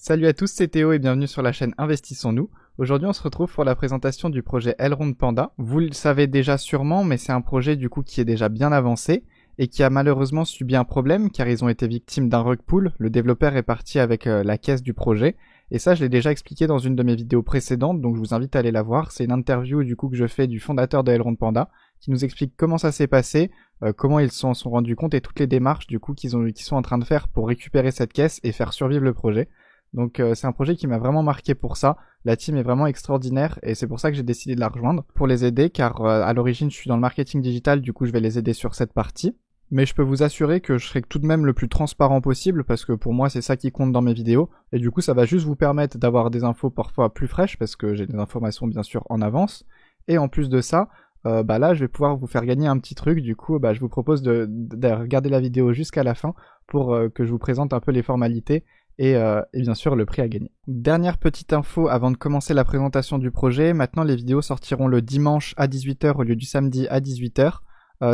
Salut à tous, c'est Théo et bienvenue sur la chaîne Investissons-nous. Aujourd'hui on se retrouve pour la présentation du projet Elrond Panda. Vous le savez déjà sûrement, mais c'est un projet du coup qui est déjà bien avancé et qui a malheureusement subi un problème car ils ont été victimes d'un rug pull. Le développeur est parti avec la caisse du projet et ça je l'ai déjà expliqué dans une de mes vidéos précédentes, donc je vous invite à aller la voir. C'est une interview du coup que je fais du fondateur de Elrond Panda qui nous explique comment ça s'est passé, comment ils s'en sont rendus compte et toutes les démarches du coup qu'ils sont en train de faire pour récupérer cette caisse et faire survivre le projet. Donc c'est un projet qui m'a vraiment marqué pour ça. La team est vraiment extraordinaire et c'est pour ça que j'ai décidé de la rejoindre pour les aider car à l'origine je suis dans le marketing digital, du coup je vais les aider sur cette partie. Mais je peux vous assurer que je serai tout de même le plus transparent possible parce que pour moi c'est ça qui compte dans mes vidéos et du coup ça va juste vous permettre d'avoir des infos parfois plus fraîches parce que j'ai des informations bien sûr en avance et en plus de ça là je vais pouvoir vous faire gagner un petit truc. Du coup je vous propose de regarder la vidéo jusqu'à la fin pour que je vous présente un peu les formalités et bien sûr le prix à gagner. Dernière petite info avant de commencer la présentation du projet, maintenant les vidéos sortiront le dimanche à 18h au lieu du samedi à 18h.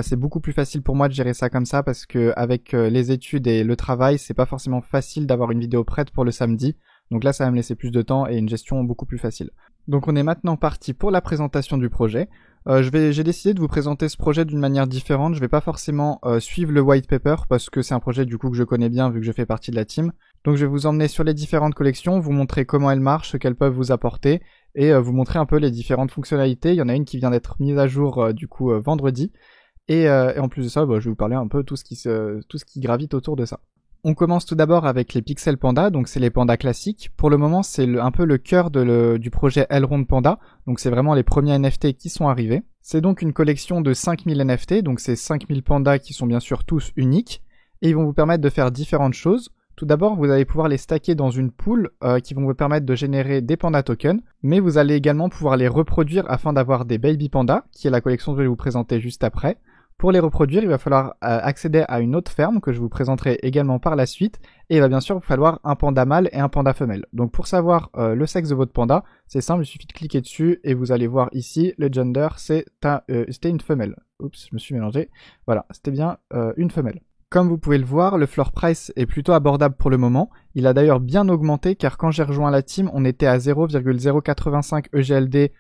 C'est beaucoup plus facile pour moi de gérer ça comme ça parce que avec les études et le travail, c'est pas forcément facile d'avoir une vidéo prête pour le samedi. Donc là ça va me laisser plus de temps et une gestion beaucoup plus facile. Donc on est maintenant parti pour la présentation du projet. J'ai décidé de vous présenter ce projet d'une manière différente. Je vais pas forcément suivre le white paper parce que c'est un projet du coup que je connais bien vu que je fais partie de la team. Donc je vais vous emmener sur les différentes collections, vous montrer comment elles marchent, ce qu'elles peuvent vous apporter et vous montrer un peu les différentes fonctionnalités. Il y en a une qui vient d'être mise à jour vendredi et en plus de ça, je vais vous parler un peu tout ce qui gravite autour de ça. On commence tout d'abord avec les Pixel Panda, donc c'est les pandas classiques. Pour le moment, c'est un peu le cœur du projet Elrond Panda, donc c'est vraiment les premiers NFT qui sont arrivés. C'est donc une collection de 5000 NFT, donc c'est 5000 pandas qui sont bien sûr tous uniques, et ils vont vous permettre de faire différentes choses. Tout d'abord, vous allez pouvoir les stacker dans une pool qui vont vous permettre de générer des panda tokens, mais vous allez également pouvoir les reproduire afin d'avoir des baby pandas, qui est la collection que je vais vous présenter juste après. Pour les reproduire, il va falloir accéder à une autre ferme que je vous présenterai également par la suite. Et il va bien sûr vous falloir un panda mâle et un panda femelle. Donc pour savoir le sexe de votre panda, c'est simple, il suffit de cliquer dessus et vous allez voir ici, le gender, c'était une femelle. Oups, je me suis mélangé. Voilà, c'était bien une femelle. Comme vous pouvez le voir, le floor price est plutôt abordable pour le moment. Il a d'ailleurs bien augmenté car quand j'ai rejoint la team, on était à 0,085 EGLD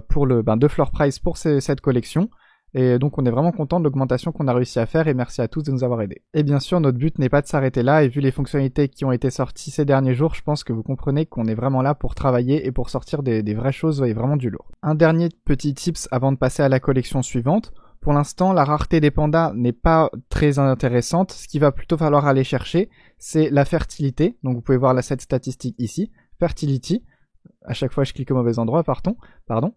pour de floor price pour cette collection. Et donc on est vraiment content de l'augmentation qu'on a réussi à faire et merci à tous de nous avoir aidés. Et bien sûr notre but n'est pas de s'arrêter là et vu les fonctionnalités qui ont été sorties ces derniers jours, je pense que vous comprenez qu'on est vraiment là pour travailler et pour sortir des vraies choses et vraiment du lourd. Un dernier petit tips avant de passer à la collection suivante. Pour l'instant la rareté des pandas n'est pas très intéressante, ce qu'il va plutôt falloir aller chercher c'est la fertilité. Donc vous pouvez voir cette statistique ici, fertility, à chaque fois je clique au mauvais endroit, pardon.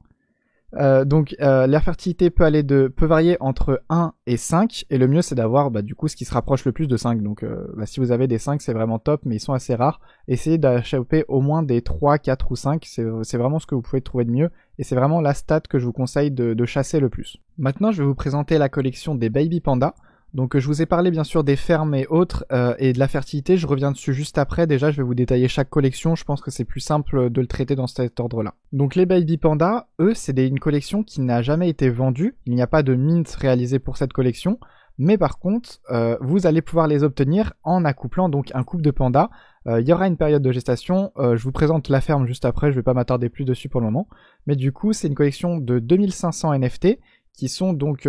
La fertilité peut varier entre 1 et 5 et le mieux c'est d'avoir du coup ce qui se rapproche le plus de 5. Donc si vous avez des 5 c'est vraiment top mais ils sont assez rares. Essayez d'achoper au moins des 3, 4 ou 5, c'est vraiment ce que vous pouvez trouver de mieux et c'est vraiment la stat que je vous conseille de chasser le plus. Maintenant je vais vous présenter la collection des baby pandas. Donc je vous ai parlé bien sûr des fermes et autres et de la fertilité, je reviens dessus juste après. Déjà je vais vous détailler chaque collection, je pense que c'est plus simple de le traiter dans cet ordre-là. Donc les baby pandas, eux c'est une collection qui n'a jamais été vendue, il n'y a pas de mint réalisé pour cette collection, mais par contre vous allez pouvoir les obtenir en accouplant donc un couple de pandas. Il y aura une période de gestation, je vous présente la ferme juste après, je vais pas m'attarder plus dessus pour le moment, mais du coup c'est une collection de 2500 NFT qui sont donc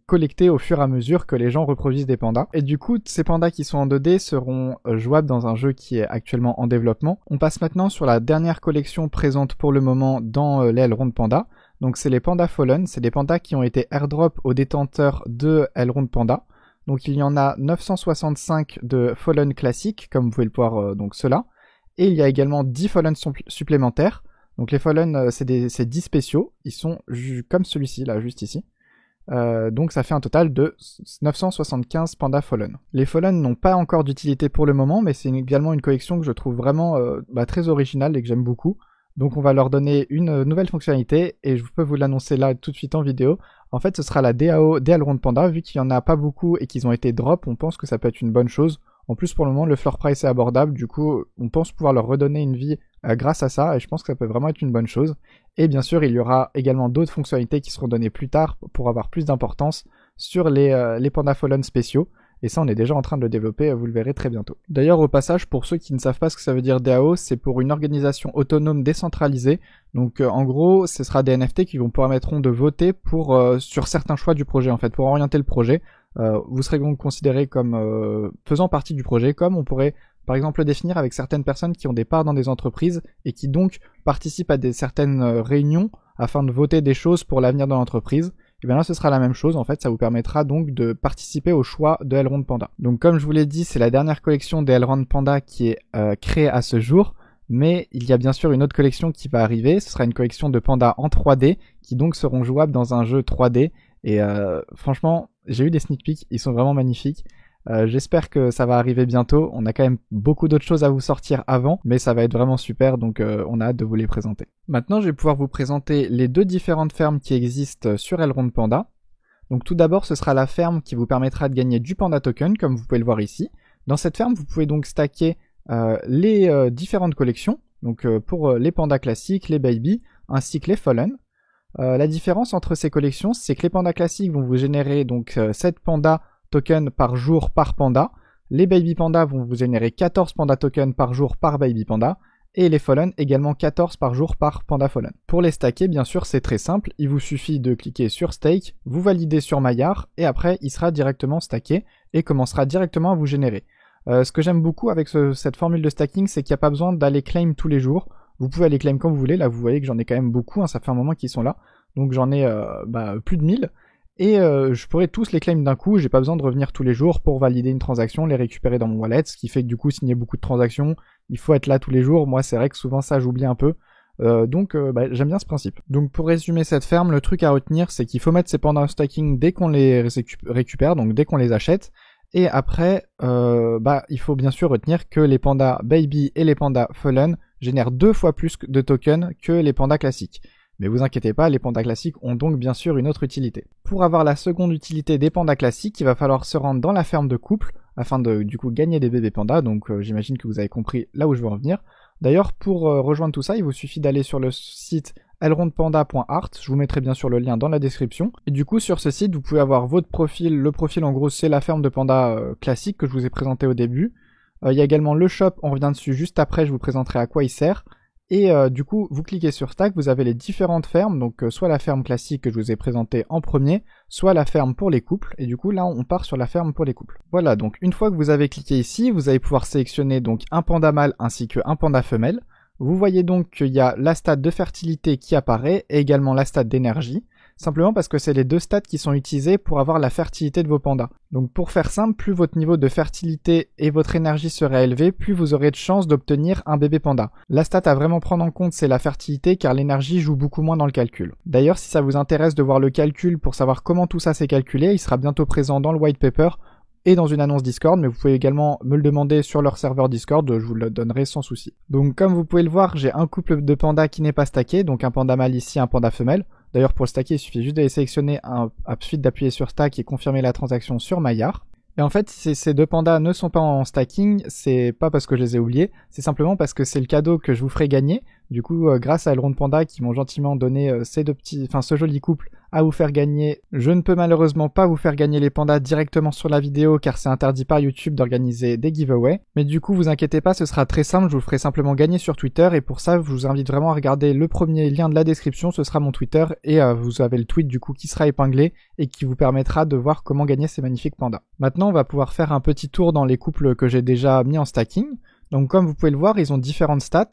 collectés au fur et à mesure que les gens reproduisent des pandas. Et du coup, ces pandas qui sont en 2D seront jouables dans un jeu qui est actuellement en développement. On passe maintenant sur la dernière collection présente pour le moment dans l'Elrond Panda. Donc c'est les pandas Fallen, c'est des pandas qui ont été airdrop aux détenteurs de Elrond Panda. Donc il y en a 965 de Fallen classiques, comme vous pouvez le voir donc ceux-là. Et il y a également 10 Fallen supplémentaires. Donc les Fallen, c'est 10 spéciaux, ils sont comme celui-ci, là, juste ici. Donc ça fait un total de 975 pandas Fallen. Les Fallen n'ont pas encore d'utilité pour le moment, mais c'est également une collection que je trouve vraiment très originale et que j'aime beaucoup. Donc on va leur donner une nouvelle fonctionnalité et je peux vous l'annoncer là tout de suite en vidéo. En fait ce sera la DAO d'Elrond Panda, vu qu'il n'y en a pas beaucoup et qu'ils ont été drop, on pense que ça peut être une bonne chose. En plus pour le moment le floor price est abordable, du coup on pense pouvoir leur redonner une vie grâce à ça et je pense que ça peut vraiment être une bonne chose. Et bien sûr il y aura également d'autres fonctionnalités qui seront données plus tard pour avoir plus d'importance sur les pandas Fallen spéciaux. et ça on est déjà en train de le développer, vous le verrez très bientôt. D'ailleurs au passage, pour ceux qui ne savent pas ce que ça veut dire DAO, c'est pour une organisation autonome décentralisée, donc en gros ce sera des NFT qui vous permettront de voter sur certains choix du projet en fait, pour orienter le projet. Vous serez donc considéré comme faisant partie du projet, comme on pourrait par exemple le définir avec certaines personnes qui ont des parts dans des entreprises et qui donc participent à certaines réunions afin de voter des choses pour l'avenir de l'entreprise. Et bien là ce sera la même chose, en fait ça vous permettra donc de participer au choix de Elrond Panda. Donc comme je vous l'ai dit, c'est la dernière collection des Elrond Panda qui est créée à ce jour, mais il y a bien sûr une autre collection qui va arriver, ce sera une collection de pandas en 3D qui donc seront jouables dans un jeu 3D et franchement j'ai eu des sneak peeks, ils sont vraiment magnifiques. J'espère que ça va arriver bientôt, on a quand même beaucoup d'autres choses à vous sortir avant, mais ça va être vraiment super, donc on a hâte de vous les présenter. Maintenant je vais pouvoir vous présenter les deux différentes fermes qui existent sur Elrond Panda. Donc tout d'abord ce sera la ferme qui vous permettra de gagner du Panda Token, comme vous pouvez le voir ici. Dans cette ferme vous pouvez donc stacker les différentes collections, donc pour les pandas classiques, les baby, ainsi que les fallen. La différence entre ces collections, c'est que les pandas classiques vont vous générer donc 7 pandas tokens par jour par panda, les baby pandas vont vous générer 14 panda tokens par jour par baby panda, et les fallen également 14 par jour par panda fallen. Pour les stacker, bien sûr, c'est très simple, il vous suffit de cliquer sur stake, vous validez sur Maillard, et après il sera directement stacké et commencera directement à vous générer. Ce que j'aime beaucoup avec cette formule de stacking, c'est qu'il n'y a pas besoin d'aller claim tous les jours, vous pouvez aller claim quand vous voulez, là vous voyez que j'en ai quand même beaucoup, hein, ça fait un moment qu'ils sont là, donc j'en ai plus de 1000, et je pourrais tous les claim d'un coup, j'ai pas besoin de revenir tous les jours pour valider une transaction, les récupérer dans mon wallet, ce qui fait que du coup s'il y a beaucoup de transactions, il faut être là tous les jours, moi c'est vrai que souvent ça j'oublie un peu, donc j'aime bien ce principe. Donc pour résumer cette ferme, le truc à retenir c'est qu'il faut mettre ces pandas en stacking dès qu'on les récupère, donc dès qu'on les achète, et après il faut bien sûr retenir que les pandas baby et les pandas fallen génèrent 2 fois plus de tokens que les pandas classiques. Mais vous inquiétez pas, les pandas classiques ont donc bien sûr une autre utilité. Pour avoir la seconde utilité des pandas classiques, il va falloir se rendre dans la ferme de couple, afin de du coup gagner des bébés pandas, donc j'imagine que vous avez compris là où je veux en venir. D'ailleurs, pour rejoindre tout ça, il vous suffit d'aller sur le site elrondpanda.art, je vous mettrai bien sûr le lien dans la description. Et du coup, sur ce site, vous pouvez avoir votre profil, le profil en gros c'est la ferme de pandas classique que je vous ai présenté au début. Il y a également le shop, on revient dessus juste après, je vous présenterai à quoi il sert. Et du coup, vous cliquez sur Stack, vous avez les différentes fermes, donc soit la ferme classique que je vous ai présentée en premier, soit la ferme pour les couples, et du coup là on part sur la ferme pour les couples. Voilà, donc une fois que vous avez cliqué ici, vous allez pouvoir sélectionner donc un panda mâle ainsi qu'un panda femelle. Vous voyez donc qu'il y a la stat de fertilité qui apparaît, et également la stat d'énergie, simplement parce que c'est les deux stats qui sont utilisés pour avoir la fertilité de vos pandas. Donc pour faire simple, plus votre niveau de fertilité et votre énergie sera élevé, plus vous aurez de chances d'obtenir un bébé panda. La stat à vraiment prendre en compte, c'est la fertilité, car l'énergie joue beaucoup moins dans le calcul. D'ailleurs, si ça vous intéresse de voir le calcul pour savoir comment tout ça s'est calculé, il sera bientôt présent dans le white paper et dans une annonce Discord, mais vous pouvez également me le demander sur leur serveur Discord, je vous le donnerai sans souci. Donc comme vous pouvez le voir, j'ai un couple de pandas qui n'est pas stacké, donc un panda mâle ici, un panda femelle. D'ailleurs pour le stacker, il suffit juste de les sélectionner, ensuite d'appuyer sur stack et confirmer la transaction sur Maillard. Et en fait, si ces deux pandas ne sont pas en stacking, c'est pas parce que je les ai oubliés, c'est simplement parce que c'est le cadeau que je vous ferai gagner. Du coup, grâce à Elrond Panda qui m'ont gentiment donné ce joli couple à vous faire gagner. Je ne peux malheureusement pas vous faire gagner les pandas directement sur la vidéo car c'est interdit par YouTube d'organiser des giveaways. Mais du coup, vous inquiétez pas, ce sera très simple, je vous le ferai simplement gagner sur Twitter et pour ça, je vous invite vraiment à regarder le premier lien de la description, ce sera mon Twitter et vous avez le tweet du coup qui sera épinglé et qui vous permettra de voir comment gagner ces magnifiques pandas. Maintenant, on va pouvoir faire un petit tour dans les couples que j'ai déjà mis en stacking. Donc comme vous pouvez le voir, ils ont différentes stats.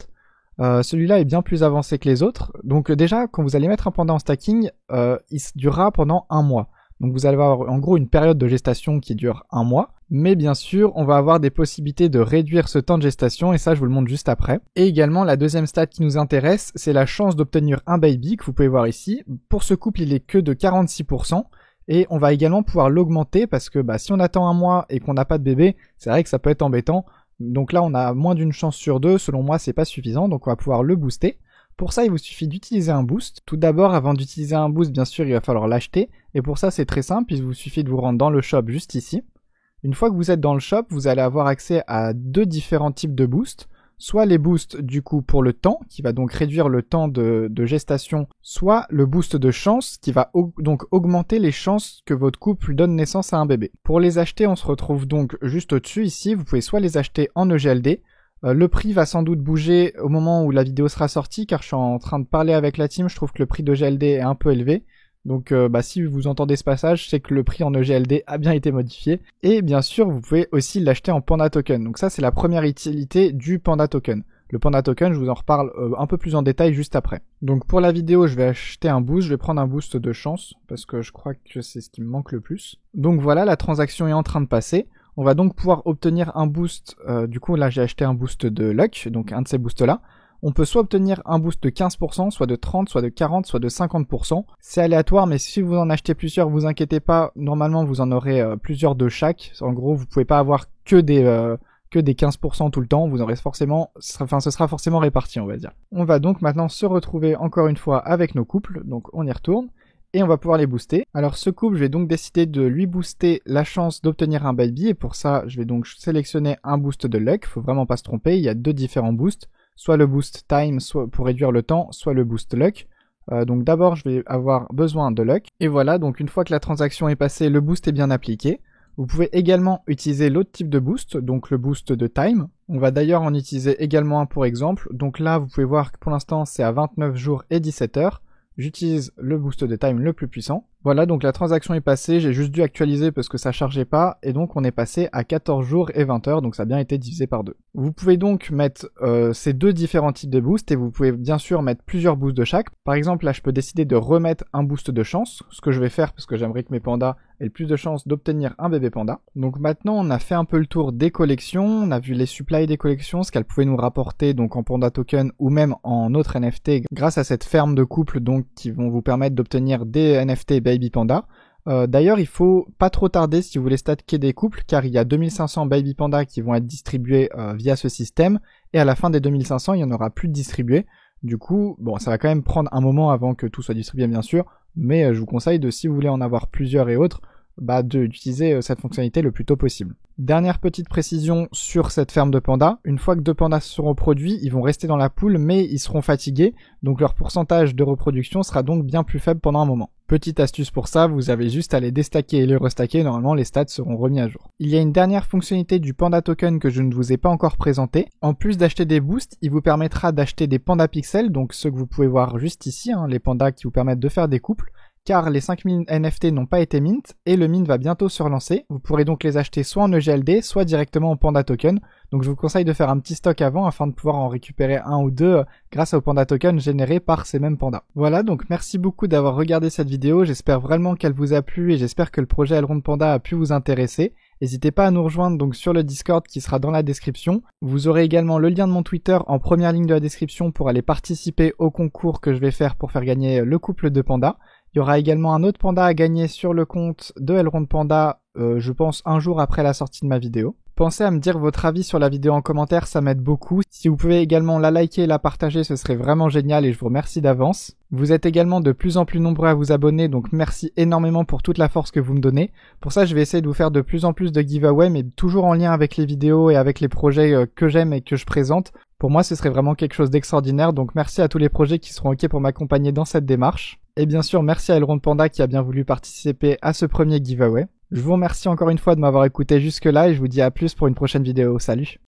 Celui-là est bien plus avancé que les autres. Donc déjà, quand vous allez mettre un panda en stacking, il durera pendant 1 mois. Donc vous allez avoir en gros une période de gestation qui dure 1 mois. Mais bien sûr, on va avoir des possibilités de réduire ce temps de gestation et ça, je vous le montre juste après. Et également, la deuxième stat qui nous intéresse, c'est la chance d'obtenir un baby que vous pouvez voir ici. Pour ce couple, il est que de 46%. Et on va également pouvoir l'augmenter parce que si on attend 1 mois et qu'on n'a pas de bébé, c'est vrai que ça peut être embêtant. Donc là on a moins d'une chance sur 2, selon moi c'est pas suffisant, donc on va pouvoir le booster. Pour ça il vous suffit d'utiliser un boost. Tout d'abord avant d'utiliser un boost bien sûr il va falloir l'acheter, et pour ça c'est très simple, il vous suffit de vous rendre dans le shop juste ici. Une fois que vous êtes dans le shop, vous allez avoir accès à 2 différents types de boosts. soit les boosts du coup pour le temps, qui va donc réduire le temps de gestation, soit le boost de chance, qui va donc augmenter les chances que votre couple donne naissance à un bébé. Pour les acheter, on se retrouve donc juste au-dessus ici, vous pouvez soit les acheter en EGLD, le prix va sans doute bouger au moment où la vidéo sera sortie, car je suis en train de parler avec la team, je trouve que le prix d'EGLD est un peu élevé. Donc si vous entendez ce passage, c'est que le prix en EGLD a bien été modifié. Et bien sûr, vous pouvez aussi l'acheter en Panda Token. Donc ça, c'est la première utilité du Panda Token. Le Panda Token, je vous en reparle un peu plus en détail juste après. Donc pour la vidéo, je vais acheter un boost, je vais prendre un boost de chance, parce que je crois que c'est ce qui me manque le plus. Donc voilà, la transaction est en train de passer. On va donc pouvoir obtenir un boost, du coup là j'ai acheté un boost de luck, donc un de ces boosts là. On peut soit obtenir un boost de 15%, soit de 30%, soit de 40%, soit de 50%. C'est aléatoire, mais si vous en achetez plusieurs, vous inquiétez pas, normalement vous en aurez plusieurs de chaque. En gros, vous pouvez pas avoir que des 15% tout le temps, vous aurez forcément, ce sera forcément réparti, on va dire. On va donc maintenant se retrouver encore une fois avec nos couples, donc on y retourne. Et on va pouvoir les booster. Alors ce couple, je vais donc décider de lui booster la chance d'obtenir un baby, et pour ça, je vais donc sélectionner un boost de luck, faut vraiment pas se tromper, il y a deux différents boosts. Soit le boost time, soit pour réduire le temps, soit le boost luck. Donc d'abord, je vais avoir besoin de luck. Et voilà, donc une fois que la transaction est passée, le boost est bien appliqué. Vous pouvez également utiliser l'autre type de boost, donc le boost de time. On va d'ailleurs en utiliser également un pour exemple. Donc là, vous pouvez voir que pour l'instant, c'est à 29 jours et 17 heures. J'utilise le boost de time le plus puissant. Voilà, donc la transaction est passée, j'ai juste dû actualiser parce que ça chargeait pas, et donc on est passé à 14 jours et 20 heures, donc ça a bien été divisé par 2. Vous pouvez donc mettre ces deux différents types de boosts, et vous pouvez bien sûr mettre plusieurs boosts de chaque. Par exemple, là je peux décider de remettre un boost de chance, ce que je vais faire parce que j'aimerais que mes pandas aient le plus de chances d'obtenir un bébé panda. Donc maintenant on a fait un peu le tour des collections, on a vu les supplies des collections, ce qu'elles pouvaient nous rapporter donc en Panda Token ou même en autres NFT grâce à cette ferme de couples donc qui vont vous permettre d'obtenir des NFT Baby Panda. D'ailleurs, il faut pas trop tarder si vous voulez stacker des couples, car il y a 2500 Baby Panda qui vont être distribués via ce système, et à la fin des 2500, il n'y en aura plus de distribués. Du coup, bon, ça va quand même prendre un moment avant que tout soit distribué, bien sûr, mais je vous conseille de, si vous voulez en avoir plusieurs et autres, d'utiliser cette fonctionnalité le plus tôt possible. Dernière petite précision sur cette ferme de pandas, une fois que 2 pandas seront produits, ils vont rester dans la poule mais ils seront fatigués, donc leur pourcentage de reproduction sera donc bien plus faible pendant un moment. Petite astuce pour ça, vous avez juste à les déstacker et les restacker, normalement les stats seront remis à jour. Il y a une dernière fonctionnalité du Panda Token que je ne vous ai pas encore présentée. En plus d'acheter des boosts, il vous permettra d'acheter des pandas pixels, donc ceux que vous pouvez voir juste ici, les pandas qui vous permettent de faire des couples, car les 5000 NFT n'ont pas été mint, et le mint va bientôt se relancer. Vous pourrez donc les acheter soit en EGLD, soit directement en Panda Token. Donc je vous conseille de faire un petit stock avant afin de pouvoir en récupérer un ou deux grâce au Panda Token généré par ces mêmes pandas. Voilà, donc merci beaucoup d'avoir regardé cette vidéo, j'espère vraiment qu'elle vous a plu et j'espère que le projet Elrond Panda a pu vous intéresser. N'hésitez pas à nous rejoindre donc sur le Discord qui sera dans la description. Vous aurez également le lien de mon Twitter en première ligne de la description pour aller participer au concours que je vais faire pour faire gagner le couple de pandas. Il y aura également un autre panda à gagner sur le compte de Elrond Panda, je pense un jour après la sortie de ma vidéo. Pensez à me dire votre avis sur la vidéo en commentaire, ça m'aide beaucoup. Si vous pouvez également la liker et la partager, ce serait vraiment génial et je vous remercie d'avance. Vous êtes également de plus en plus nombreux à vous abonner, donc merci énormément pour toute la force que vous me donnez. Pour ça, je vais essayer de vous faire de plus en plus de giveaways, mais toujours en lien avec les vidéos et avec les projets que j'aime et que je présente. Pour moi, ce serait vraiment quelque chose d'extraordinaire, donc merci à tous les projets qui seront OK pour m'accompagner dans cette démarche. Et bien sûr, merci à Elrond Panda qui a bien voulu participer à ce premier giveaway. Je vous remercie encore une fois de m'avoir écouté jusque là et je vous dis à plus pour une prochaine vidéo. Salut!